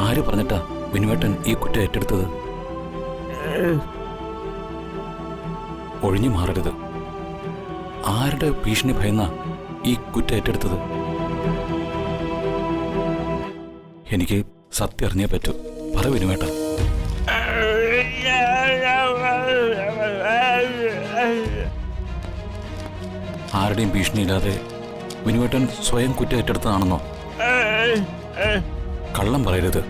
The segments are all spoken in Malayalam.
ആര് പറഞ്ഞിട്ടാ വിനുവേട്ടൻ ഈ കുറ്റം ഏറ്റെടുത്തത്? ഒഴിഞ്ഞു മാറരുത്. ആരുടെ ഭീഷണി ഭയന്ന ഈ കുറ്റം ഏറ്റെടുത്തത്? എനിക്ക് സത്യം അറിഞ്ഞേ പറ്റൂ. പറ വിനുവേട്ട. ആരുടെയും ഭീഷണിയില്ലാതെ വിനുവേട്ടൻ സ്വയം കുറ്റം ഏറ്റെടുത്തതാണെന്നോ? കള്ളം പറയരുത്.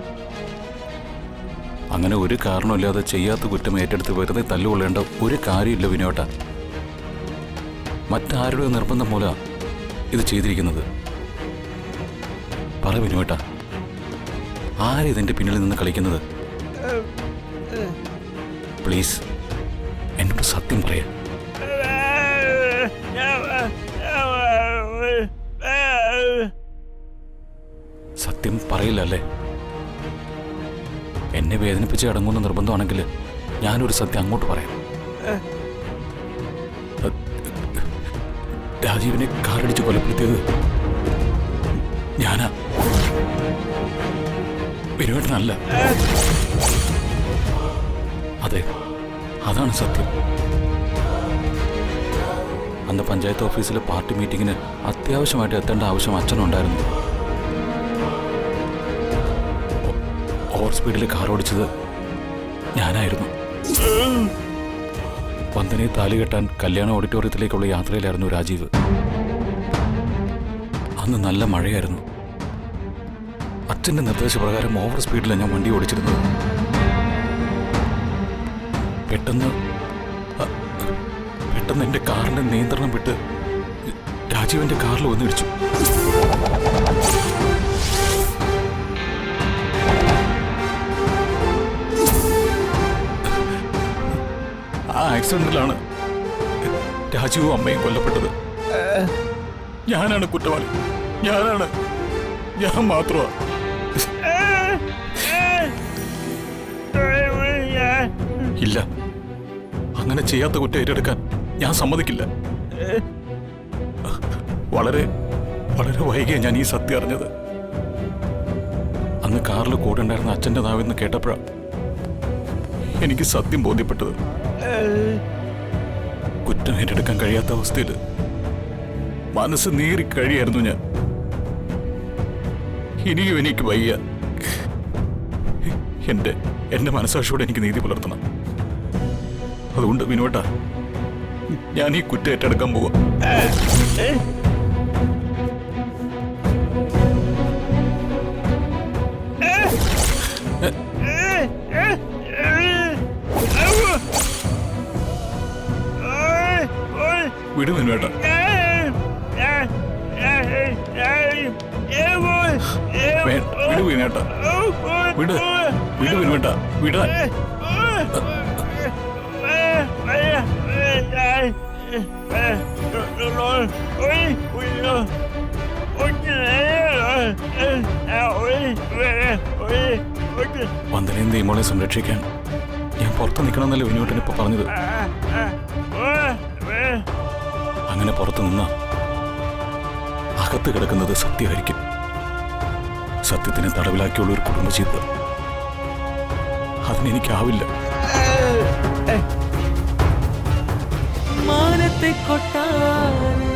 അങ്ങനെ ഒരു കാരണമില്ലാതെ ചെയ്യാത്ത കുറ്റം ഏറ്റെടുത്ത് വെറുതെ തല്ലുകൊള്ളേണ്ട ഒരു കാര്യമില്ല വിനുവേട്ട. മറ്റാരുടെ നിർബന്ധം മൂല ഇത് ചെയ്തിരിക്കുന്നത്. പറ വിനുവേട്ട, ആരിതിന്റെ പിന്നിൽ നിന്ന് കളിക്കുന്നത്? പ്ലീസ് എന്നോട് സത്യം പറയാ. സത്യം പറയില്ല അല്ലേ? എന്നെ വേദനിപ്പിച്ച് അടങ്ങുന്ന നിർബന്ധമാണെങ്കിൽ ഞാനൊരു സത്യം അങ്ങോട്ട് പറയാം. രാജീവിനെ കാറടിച്ച് കൊലപ്പെടുത്തിയത് ഞാനാ, വിനുവേട്ടനല്ല. അതെ, അതാണ് സത്യം. അന്ന് പഞ്ചായത്ത് ഓഫീസിലെ പാർട്ടി മീറ്റിങ്ങിന് അത്യാവശ്യമായിട്ട് എത്തേണ്ട ആവശ്യം അച്ഛനുണ്ടായിരുന്നു. ഓവർ സ്പീഡിൽ കാർ ഓടിച്ചത് ഞാനായിരുന്നു. വന്ദനയെ താലി കെട്ടാൻ കല്യാണ ഓഡിറ്റോറിയത്തിലേക്കുള്ള യാത്രയിലായിരുന്നു രാജീവ്. അന്ന് നല്ല മഴയായിരുന്നു. അച്ഛൻ്റെ നിർദ്ദേശപ്രകാരം ഓവർ സ്പീഡിലാണ് ഞാൻ വണ്ടി ഓടിച്ചിരുന്നത്. പെട്ടെന്ന് എൻ്റെ കാറിന്റെ നിയന്ത്രണം വിട്ട് രാജീവിന്റെ കാറിൽ വന്നിടിച്ചു. ആ ആക്സിഡന്റിലാണ് രാജീവും അമ്മയും കൊല്ലപ്പെട്ടത്. ഞാനാണ് കുറ്റവാളി. ഞാൻ മാത്രമാ. ഇല്ല, അങ്ങനെ ചെയ്യാത്ത കുറ്റം ഏറ്റെടുക്കാൻ ഞാൻ സമ്മതിക്കില്ല. വളരെ വളരെ വൈകിയ ഞാൻ ഈ സത്യം അറിഞ്ഞത്. അന്ന് കാറിൽ കൂടെ ഉണ്ടായിരുന്ന അച്ഛൻ്റെ നാവെന്ന് കേട്ടപ്പോഴാണ് എനിക്ക് സത്യം ബോധ്യപ്പെട്ടത്. കുറ്റം ഏറ്റെടുക്കാൻ കഴിയാത്ത അവസ്ഥയിൽ മനസ്സ് നീറി കഴിയായിരുന്നു ഞാൻ. ഇനിയും എനിക്ക് വയ്യ. എന്റെ മനസ്സാക്ഷിയോട് എനിക്ക് നീതി പുലർത്തണം. അതുകൊണ്ട് വിനുവേട്ട, ഞാൻ ഈ കുറ്റം ഏറ്റെടുക്കാൻ പോവാം. വിടു വിനുവേട്ട. വിടു വിനുവേട്ട. വിട് വിനുവേട്ട. വിടാൻ. വന്ദനയും ദീമോളെ സംരക്ഷിക്കാൻ ഞാൻ പുറത്ത് നിൽക്കണമെന്നല്ലേ വിനുവേട്ടൻ ഇപ്പൊ പറഞ്ഞത്. അങ്ങനെ പുറത്തു നിന്ന അകത്ത് കിടക്കുന്നത് സത്യമായിരിക്കും. സത്യത്തിനെ തടവിലാക്കിയുള്ള ഒരു കുടുംബജീവിതം അതിനെനിക്കാവില്ല. മാനത്തെ കൊട്ടാരം